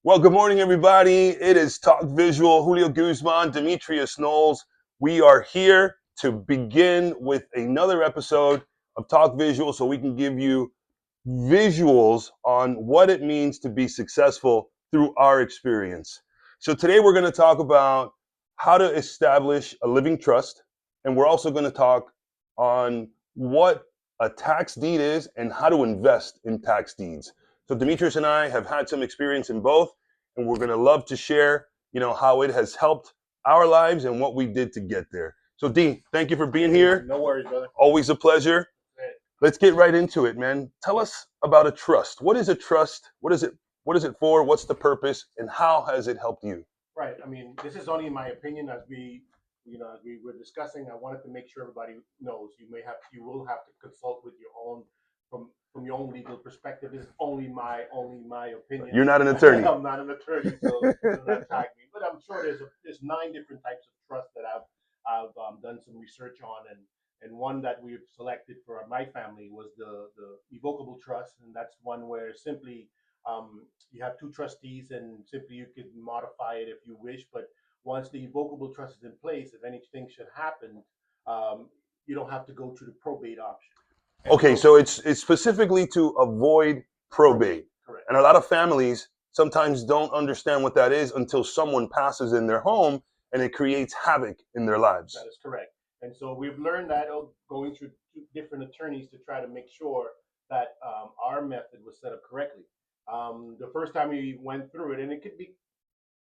Well, good morning, everybody. It is Talk Visual. Julio Guzman, Demetrius Knowles. We are here to begin with another episode of Talk Visual so we can give you visuals on what it means to be successful through our experience. So today we're going to talk about how to establish a living trust, and we're also going to talk on what a tax deed is and how to invest in tax deeds. So Demetrius and I have had some experience in both, and we're going to love to share, how it has helped our lives and what we did to get there. So Dean, thank you for being here. No worries, brother. Always a pleasure. Let's get right into it, man. Tell us about a trust. What is a trust? What is it? What is it for? What's the purpose? And how has it helped you? Right. I mean, this is only my opinion as we were discussing. I wanted to make sure everybody knows you will have to consult with your own from your own legal perspective. This is only my opinion. You're not an attorney. I'm not an attorney, so do not tag me. But I'm sure there's nine different types of trust that I've done some research on, and one that we've selected for my family was the irrevocable trust, and that's one where simply you have two trustees, and simply you could modify it if you wish. But once the irrevocable trust is in place, if anything should happen, um, you don't have to go to the probate option. And Okay, so it's specifically to avoid probate. Correct. And a lot of families sometimes don't understand what that is until someone passes in their home and it creates havoc in their lives. That is correct. And so we've learned that going through two different attorneys to try to make sure that our method was set up correctly. The first time we went through it, and it could be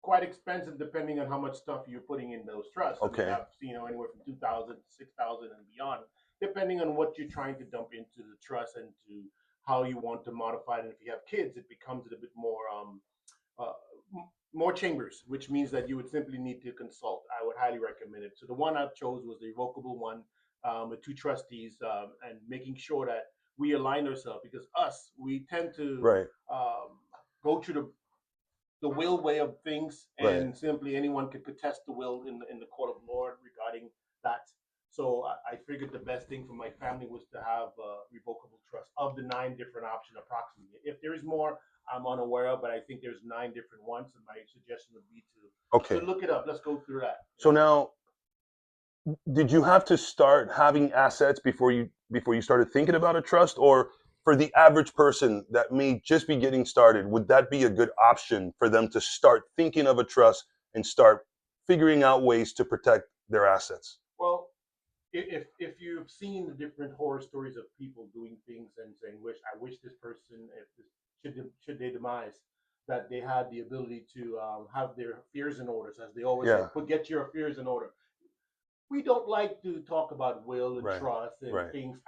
quite expensive depending on how much stuff you're putting in those trusts. Okay. I mean, I've seen anywhere from 2,000 to 6,000 and beyond, depending on what you're trying to dump into the trust and to how you want to modify it. And if you have kids, it becomes a bit uh, more chambers, which means that you would simply need to consult. I would highly recommend it. So the one I chose was the revocable one, with two trustees, and making sure that we align ourselves, because we tend to Right. go to the will way of things, and Right. simply anyone could contest the will in the court of law regarding that. So I figured the best thing for my family was to have a revocable trust of the nine different options approximately. If there is more, I'm unaware of, but I think there's nine different ones, and my suggestion would be Okay. to look it up. Let's go through that. So now, did you have to start having assets before you started thinking about a trust, or for the average person that may just be getting started, would that be a good option for them to start thinking of a trust and start figuring out ways to protect their assets? Well, if you've seen the different horror stories of people doing things and saying, I wish this person, if this should they demise, that they had the ability to have their affairs in order, as they always say, Yeah. get your affairs in order. We don't like to talk about will and Right. trust and Right. things,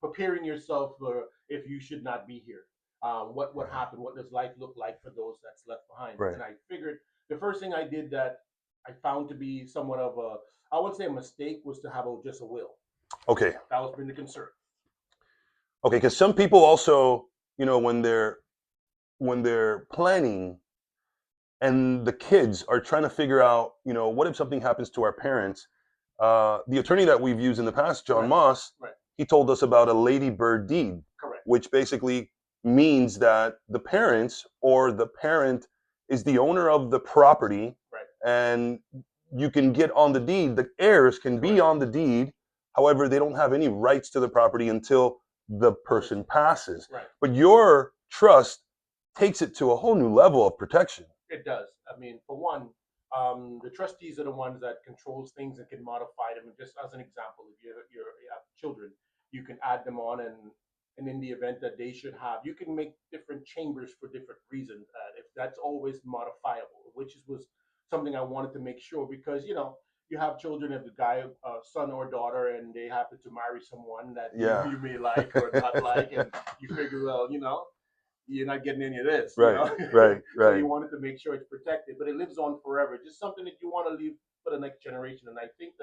preparing yourself for if you should not be here. What happened? What does life look like for those that's left behind? Right. And I figured the first thing I did that I found to be somewhat of a, I would say a mistake, was to have just a will. Okay. That was been the concern. Okay. Because some people also, when they're planning and the kids are trying to figure out, what if something happens to our parents? The attorney that we've used in the past, John Right. Moss, Right. he told us about a ladybird deed, Correct. which basically means that the parents or the parent is the owner of the property, Right. and you can get on the deed. The heirs can be Correct. on the deed. However, they don't have any rights to the property until the person passes. Right. But your trust takes it to a whole new level of protection. It does. I mean, for one, the trustees are the ones that controls things and can modify them. And just as an example, if you have children, you can add them on, and in the event that they should have, you can make different chambers for different reasons. If that's always modifiable, which was something I wanted to make sure, because you have children, if the guy, son or daughter, and they happen to marry someone that Yeah. you may like or not like, and you figure, well, you're not getting any of this. Right, right, So right. you wanted to make sure it's protected, but it lives on forever. Just something that you want to leave for the next generation. And I think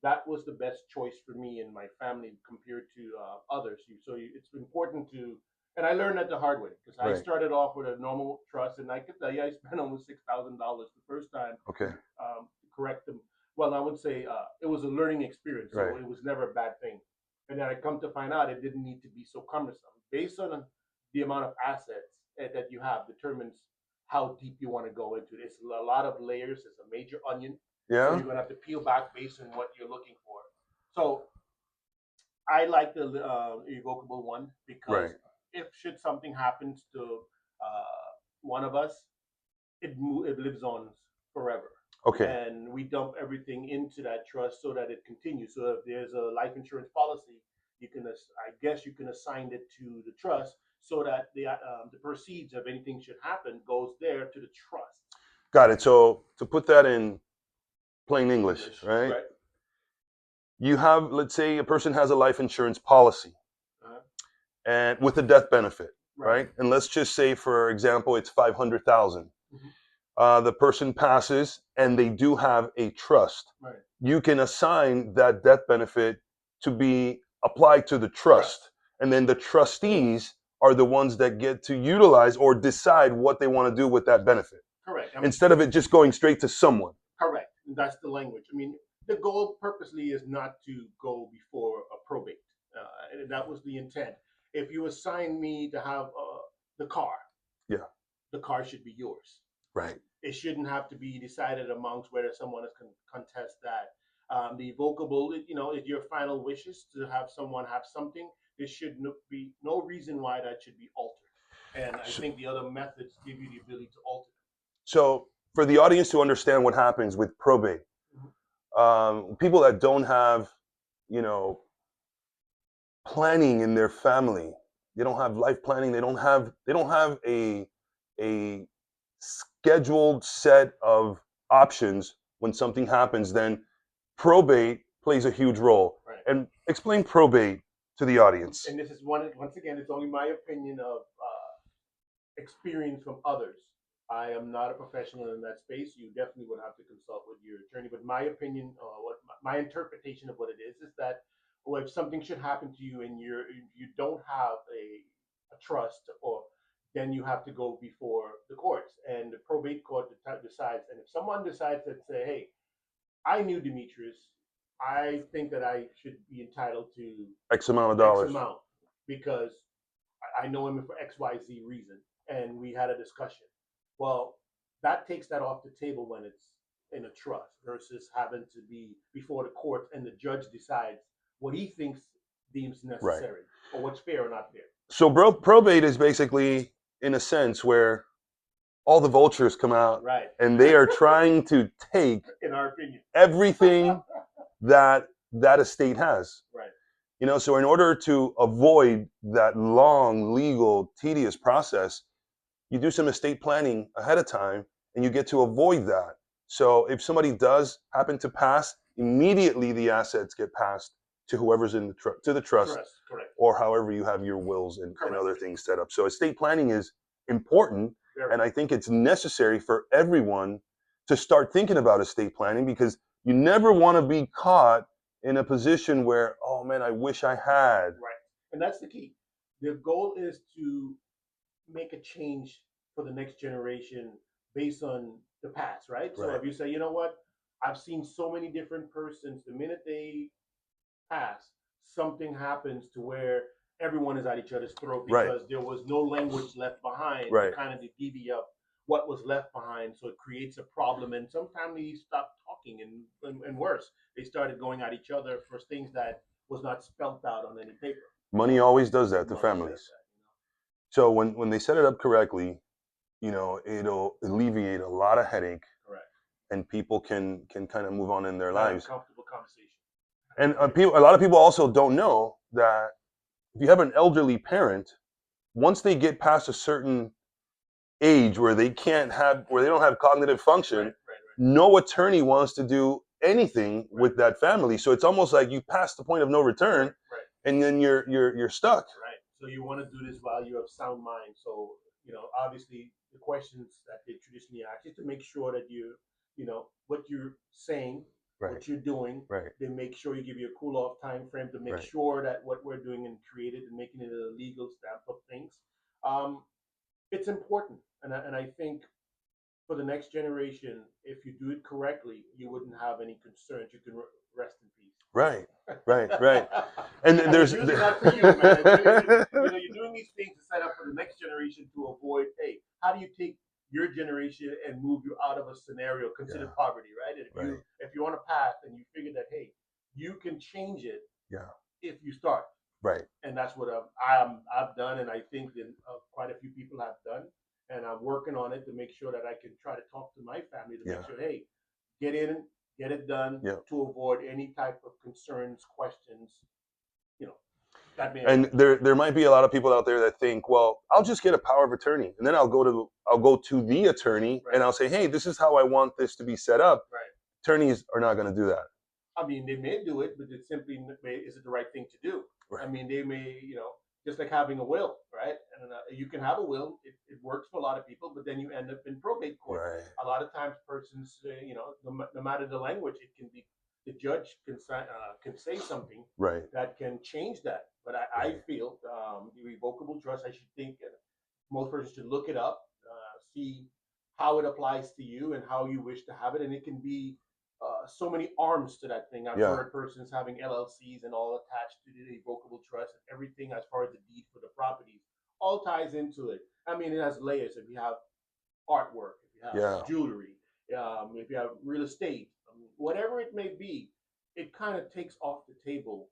that was the best choice for me and my family compared to others. It's important to, and I learned that the hard way, because I Right. started off with a normal trust, and I could tell you I spent almost $6,000 the first time Okay. to correct them. Well, I would say it was a learning experience, so Right. it was never a bad thing. And then I come to find out it didn't need to be so cumbersome, based on the amount of assets that you have determines how deep you want to go into it. It's a lot of layers. It's a major onion. So Yeah. you're gonna have to peel back based on what you're looking for. So I like the irrevocable one because Right. if should something happens to one of us, it lives on forever. Okay. And we dump everything into that trust so that it continues. So if there's a life insurance policy, you can, I guess, you can assign it to the trust so that the proceeds of anything should happen goes there to the trust. Got it. So to put that in plain English, right? Right? You have, let's say, a person has a life insurance policy Uh-huh. and with a death benefit, Right. right? And let's just say, for example, it's 500,000. Mhm. The person passes and they do have a trust. Right. You can assign that death benefit to be applied to the trust. And then the trustees are the ones that get to utilize or decide what they want to do with that benefit. Correct. Instead of it just going straight to someone. Correct. That's the language. I mean, the goal purposely is not to go before a probate. And that was the intent. If you assign me to have the car, Yeah. the car should be yours. Right. It shouldn't have to be decided amongst whether someone is contest that. The evocable, is your final wishes to have someone have something. There should be no reason why that should be altered. And I think the other methods give you the ability to alter. So for the audience to understand what happens with probate, people that don't have, planning in their family, they don't have life planning, they don't have a scheduled set of options when something happens, then probate plays a huge role. Right. And explain probate to the audience. And this is once again, it's only my opinion of experience from others. I am not a professional in that space. You definitely would have to consult with your attorney. But my opinion, what my interpretation of what it is that well, if something should happen to you and you don't have a trust, or then you have to go before the courts, and the probate court decides. And if someone decides to say, "Hey, I knew Demetrius. I think that I should be entitled to X amount of dollars. X amount because I know him for XYZ reason, and we had a discussion." Well, that takes that off the table when it's in a trust versus having to be before the court and the judge decides what he thinks deems necessary or what's fair or not fair. So probate is basically, in a sense, where all the vultures come out Right. and they are trying to take, in our opinion, everything that estate has. Right. So in order to avoid that long, legal, tedious process, you do some estate planning ahead of time and you get to avoid that. So if somebody does happen to pass, immediately the assets get passed to whoever's in the trust, correct. or however you have your wills and other things set up. So estate planning is important, and I think it's necessary for everyone to start thinking about estate planning, because you never want to be caught in a position where, oh man, I wish I had. Right. And that's the key. The goal is to make a change for the next generation based on the past, right? So if you say, you know what, I've seen so many different persons, the minute they pass, something happens to where everyone is at each other's throat because there was no language left behind to kind of divvy up what was left behind. So it creates a problem, and some families stopped talking, and worse, they started going at each other for things that was not spelt out on any paper. Money always does that to families. So when they set it up correctly, it'll alleviate a lot of headache. Correct. And people can kind of move on in their lives. Comfortable conversation. And a lot of people also don't know that if you have an elderly parent, once they get past a certain age where they don't have cognitive function, no attorney wants to do anything with that family. So it's almost like you pass the point of no return, and then you're stuck. Right. So you want to do this while you have sound mind. So obviously the questions that they traditionally ask is to make sure that what you're saying, what you're doing, they make sure you give you a cool off time frame to make sure that what we're doing and created and making it a legal stamp of things. It's important, and I think for the next generation, if you do it correctly, you wouldn't have any concerns. You can rest in peace. Right. And there's usually not for you, man. You're doing these things to set up for the next generation to avoid. Hey, how do you take your generation and move you out of a scenario considered Yeah. poverty, right? And Right. if you're on a path and you figure that, hey, you can change it Yeah. if you start. Right. And that's what I've done, and I think that quite a few people have done, and I'm working on it to make sure that I can try to talk to my family to Yeah. make sure, hey, get in, get it done, Yeah. to avoid any type of concerns, questions, you know, that may And arise. there might be a lot of people out there that think, well, I'll just get a power of attorney, and then I'll go to the attorney, Right. and I'll say, hey, this is how I want this to be set up. Right. Attorneys are not going to do that. I mean, they may do it, but it's simply, is it the right thing to do? Right. I mean, they may, just like having a will, right? And you can have a will. It works for a lot of people, but then you end up in probate court. Right. A lot of times, persons, no matter the language, it can be the judge can say something Right. that can change that. But I Right. feel the revocable trust. I should think most persons should look it up, see how it applies to you and how you wish to have it, and it can be so many arms to that thing. I've Yeah. heard persons having LLCs and all attached to the revocable trust, and everything as far as the deed for the properties all ties into it. I mean, it has layers. If you have artwork, if you have Yeah. jewelry, if you have real estate, whatever it may be, it kind of takes off the table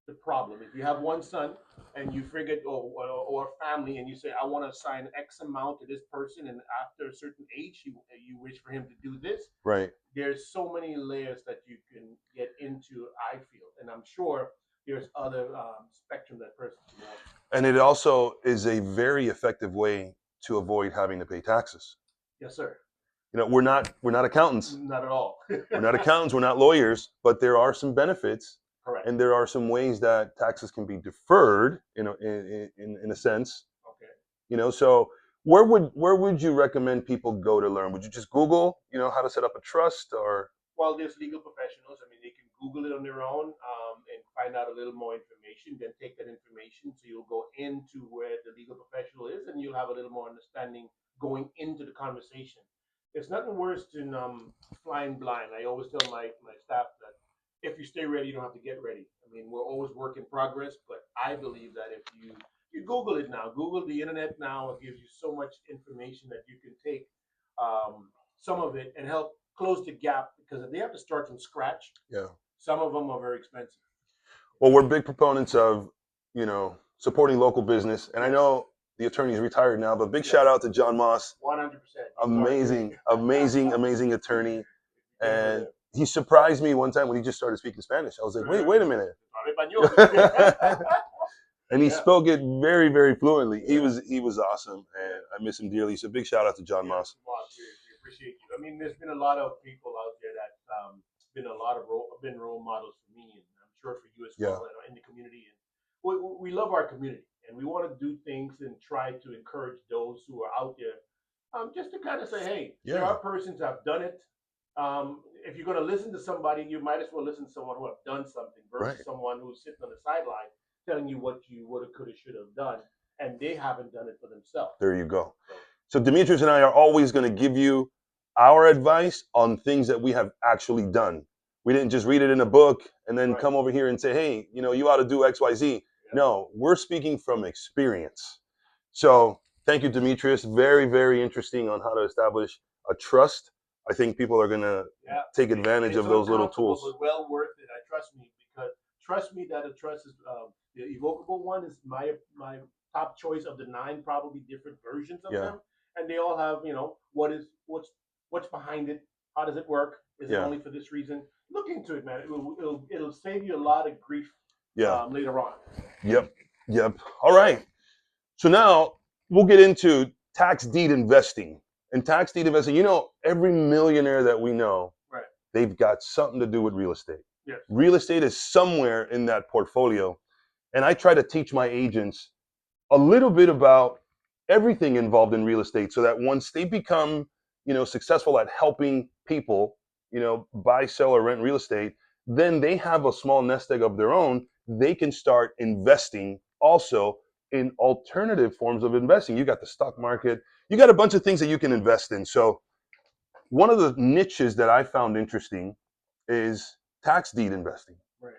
the problem. If you have one son and you figured, or a family, and you say, I want to assign X amount to this person, and after a certain age, you wish for him to do this. Right. There's so many layers that you can get into, I feel, and I'm sure there's other spectrum that person can have. And it also is a very effective way to avoid having to pay taxes. Yes, sir. We're not accountants. Not at all. We're not accountants. We're not lawyers. But there are some benefits, Correct. and there are some ways that taxes can be deferred in a sense. Okay. So where would you recommend people go to learn? Would you just Google, how to set up a trust, or? Well, there's legal professionals. I mean, they can Google it on their own and find out a little more information. Then take that information, so you'll go into where the legal professional is, and you'll have a little more understanding going into the conversation. There's nothing worse than flying blind. I always tell my staff that if you stay ready, you don't have to get ready. I mean, we're always work in progress, but I believe that if you Google it now, Google the internet now, it gives you so much information that you can take some of it and help close the gap, because if they have to start from scratch, Yeah. some of them are very expensive. Well, we're big proponents of, supporting local business, and I know the attorney's retired now, but big shout out to John Moss. 100%. Amazing attorney. And he surprised me one time when he just started speaking Spanish. I was like, wait a minute. And he spoke it very, very fluently. He was awesome, and I miss him dearly. So big shout out to John Moss. We appreciate you. I mean, there's been a lot of people out there that been a lot of role models for me, and I'm sure for you as well, in the community. And we love our community, and we want to do things and try to encourage those who are out there, just to kind of say, hey, there are persons that have done it. If you're going to listen to somebody, you might as well listen to someone who have done something versus someone who's sitting on the sideline telling you what you woulda, coulda, should have done, and they haven't done it for themselves. There you go. So Demetrius and I are always going to give you our advice on things that we have actually done. We didn't just read it in a book and then come over here and say, hey, you ought to do X, Y, Z. Yeah. No, we're speaking from experience. So thank you, Demetrius. Very, very interesting on how to establish a trust. I think people are going to take advantage of those little tools. But well worth it. Trust me that a trust is the irrevocable one is my top choice of the 9 probably different versions of them, and they all have what's behind it. How does it work? Is it only for this reason? Look into it, man. It'll save you a lot of grief later on. Yep. All right. So now we'll get into tax deed investing. And tax deed investing, every millionaire that we know, they've got something to do with real estate. Yes. Real estate is somewhere in that portfolio. And I try to teach my agents a little bit about everything involved in real estate, so that once they become, successful at helping people, buy, sell, or rent real estate, then they have a small nest egg of their own. They can start investing also in alternative forms of investing. You got the stock market. You got a bunch of things that you can invest in. So one of the niches that I found interesting is tax deed investing. Right.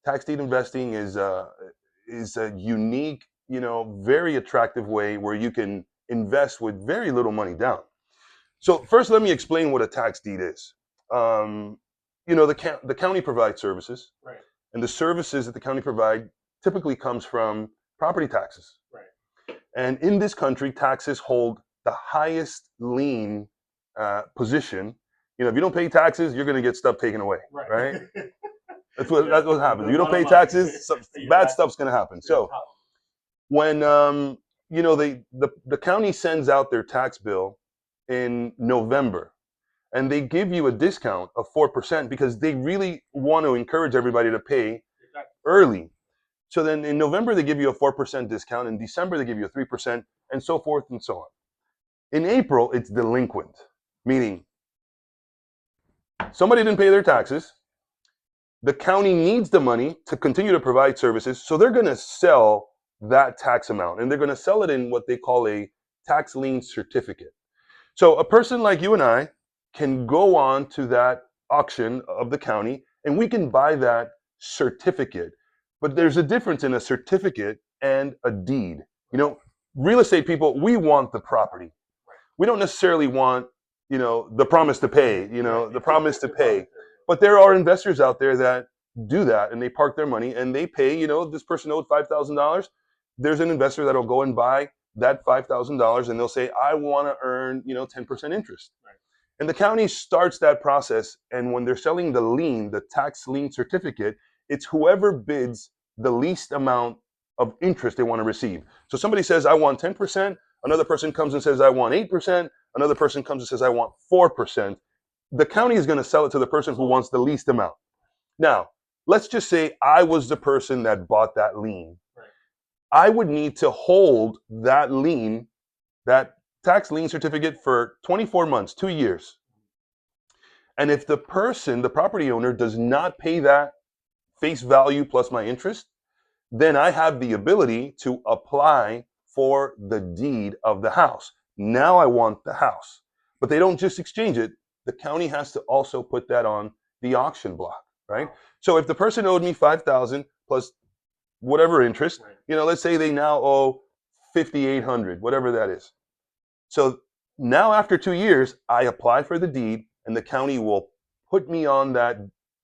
Tax deed investing is a unique, very attractive way where you can invest with very little money down. So first, let me explain what a tax deed is. The county provides services, Right. and the services that the county provide typically comes from property taxes. Right. And in this country, taxes hold the highest lien position. If you don't pay taxes, you're going to get stuff taken away, right? That's what happens. You don't pay taxes, bad stuff's going to happen. So when the county sends out their tax bill in November, and they give you a discount of 4% because they really want to encourage everybody to pay early. So then in November, they give you a 4% discount. In December, they give you a 3%, and so forth and so on. In April, it's delinquent, meaning somebody didn't pay their taxes. The county needs the money to continue to provide services, so they're going to sell that tax amount, and they're going to sell it in what they call a tax lien certificate. So a person like you and I can go on to that auction of the county, and we can buy that certificate. But there's a difference in a certificate and a deed. Real estate people, we want the property. We don't necessarily want, the promise to pay, the promise to pay. But there are investors out there that do that, and they park their money and they pay, this person owed $5,000. There's an investor that'll go and buy that $5,000, and they'll say, I want to earn, 10% interest. Right. And the county starts that process, and when they're selling the lien, the tax lien certificate, it's whoever bids the least amount of interest they want to receive. So somebody says, I want 10%. Another person comes and says, I want 8%. Another person comes and says, I want 4%. The county is going to sell it to the person who wants the least amount. Now, let's just say I was the person that bought that lien. Right. I would need to hold that lien, that tax lien certificate, for 24 months, 2 years. And if the person, the property owner, does not pay that face value plus my interest, then I have the ability to apply for the deed of the house. Now I want the house. But they don't just exchange it. The county has to also put that on the auction block, right? So if the person owed me $5,000 plus whatever interest, let's say they now owe $5,800, whatever that is. So now after 2 years, I apply for the deed, and the county will put me on that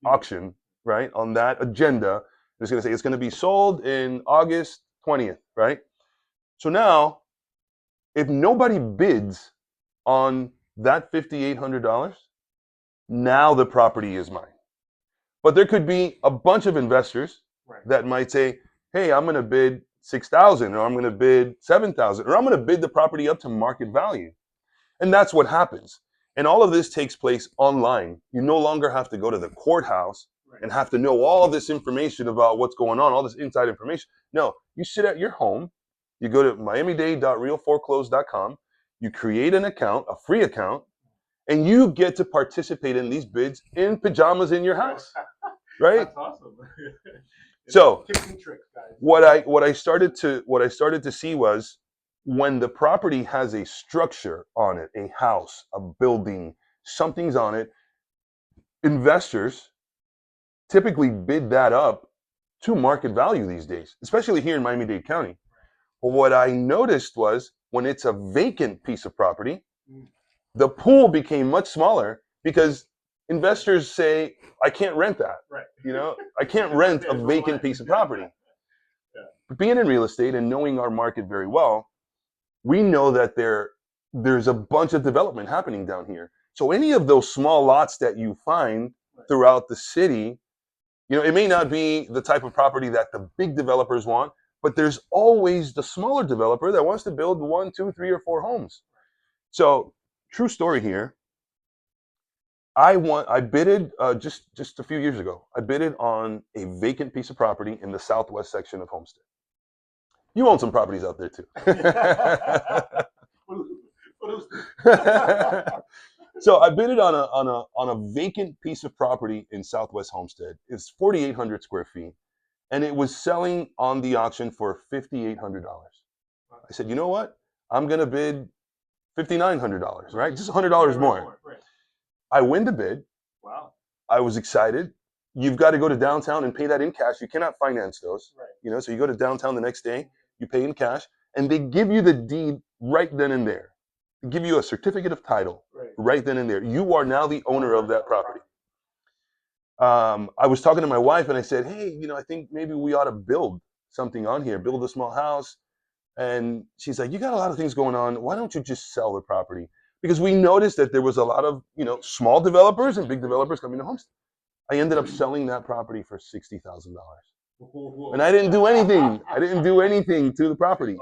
auction, right? On that agenda. It's going to say it's going to be sold in August 20th, right? So now, if nobody bids on that $5,800, now the property is mine. But there could be a bunch of investors that might say, hey, I'm going to bid $6,000, or I'm going to bid $7,000, or I'm going to bid the property up to market value. And that's what happens. And all of this takes place online. You no longer have to go to the courthouse and have to know all this information about what's going on, all this inside information. No, you sit at your home, you go to miamidade.realforeclose.com, you create an account, a free account, and you get to participate in these bids in pajamas in your house, right? That's awesome. So tips and tricks, guys. What I started to see was, when the property has a structure on it, a house, a building, something's on it, investors typically bid that up to market value these days, especially here in Miami-Dade County. But what I noticed was, when it's a vacant piece of property, the pool became much smaller, because investors say, I can't rent that. Right. I can't rent a vacant piece of property. Yeah. But being in real estate and knowing our market very well, we know that there's a bunch of development happening down here. So any of those small lots that you find throughout the city, it may not be the type of property that the big developers want, but there's always the smaller developer that wants to build 1, 2, 3, or 4 homes. So, true story here. I bidded just a few years ago. I bidded on a vacant piece of property in the southwest section of Homestead. You own some properties out there too. So I bidded on a vacant piece of property in Southwest Homestead. It's 4,800 square feet, and it was selling on the auction for $5,800. I said, you know what? I'm gonna bid $5,900, right? Just $100 more. Right. I win the bid. Wow. I was excited. You've got to go to downtown and pay that in cash. You cannot finance those. Right. So you go to downtown the next day, you pay in cash, and they give you the deed right then and there. They give you a certificate of title right then and there. You are now the owner of that property. I was talking to my wife and I said, hey, I think maybe we ought to build something on here, build a small house. And she's like, you got a lot of things going on. Why don't you just sell the property? Because we noticed that there was a lot of, small developers and big developers coming to homes. I ended up selling that property for $60,000. And I didn't do anything. I didn't do anything to the property.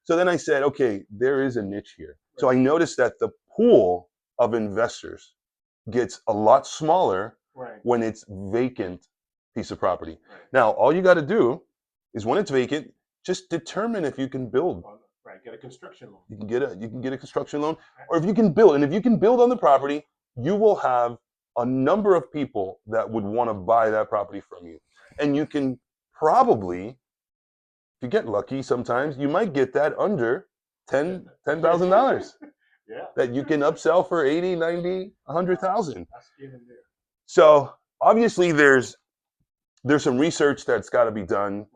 So then I said, okay, there is a niche here. So I noticed that the pool of investors gets a lot smaller when it's vacant piece of property. Now, all you got to do is when it's vacant, just determine if you can build. Get a construction loan. You can get a construction loan, or if you can build. And if you can build on the property, you will have a number of people that would want to buy that property from you. And you can probably, if you get lucky sometimes, you might get that under $10,000 that you can upsell for 80, 90, 100,000. So obviously there's some research that's got to be done.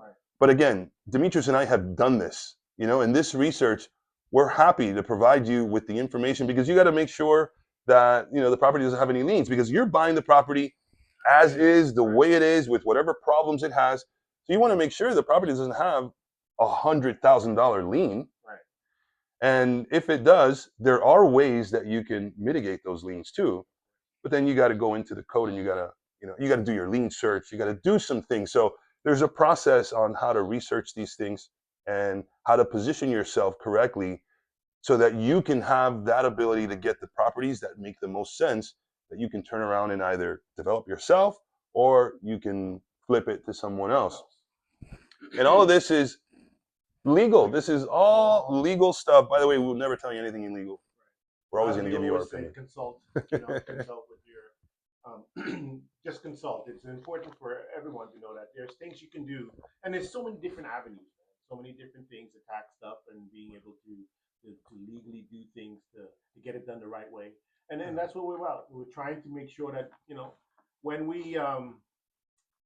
But again, Demetrius and I have done this, and this research, we're happy to provide you with the information, because you got to make sure that, the property doesn't have any liens, because you're buying the property as is, the way it is, with whatever problems it has. So you want to make sure the property doesn't have $100,000 lien. And if it does, there are ways that you can mitigate those liens too. But then you got to go into the code and you got to do your lien search. You got to do some things. So there's a process on how to research these things and how to position yourself correctly so that you can have that ability to get the properties that make the most sense, that you can turn around and either develop yourself or you can flip it to someone else. And all of this is legal. This is all legal stuff. By the way, we'll never tell you anything illegal. We're always going to give you our opinion. Consult with your, just consult. It's important for everyone to know that there's things you can do, and there's so many different avenues, so many different things to tax stuff and being able to legally do things to get it done the right way. And then that's what we're about. We're trying to make sure that when we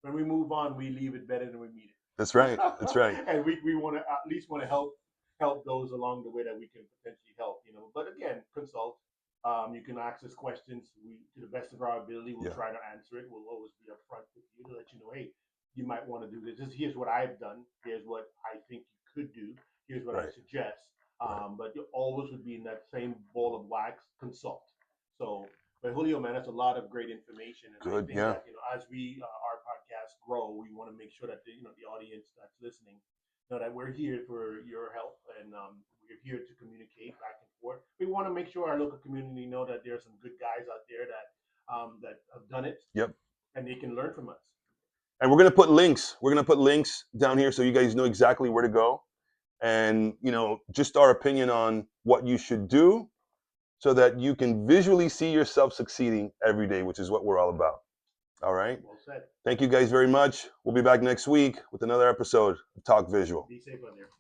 move on, we leave it better than we meet it. That's right. That's right. And we want to at least want to help those along the way that we can potentially help. But again, consult. You can ask us questions. We, to the best of our ability, we'll try to answer it. We'll always be upfront with you to let you know, hey, you might want to do this. Here's what I've done. Here's what I think you could do. Here's what I suggest. But you always would be in that same ball of wax. Consult. So, but Julio, man, that's a lot of great information. And good. I think that, as we our podcast grow, we want to make sure that the audience that's listening know that we're here for your help, and we're here to communicate back and forth. We want to make sure our local community know that there's some good guys out there that have done it. Yep. And they can learn from us. And we're gonna put links. We're gonna put links down here so you guys know exactly where to go, and just our opinion on what you should do, so that you can visually see yourself succeeding every day, which is what we're all about. All right. Well said. Thank you guys very much. We'll be back next week with another episode of Talk Visual. Be safe out there.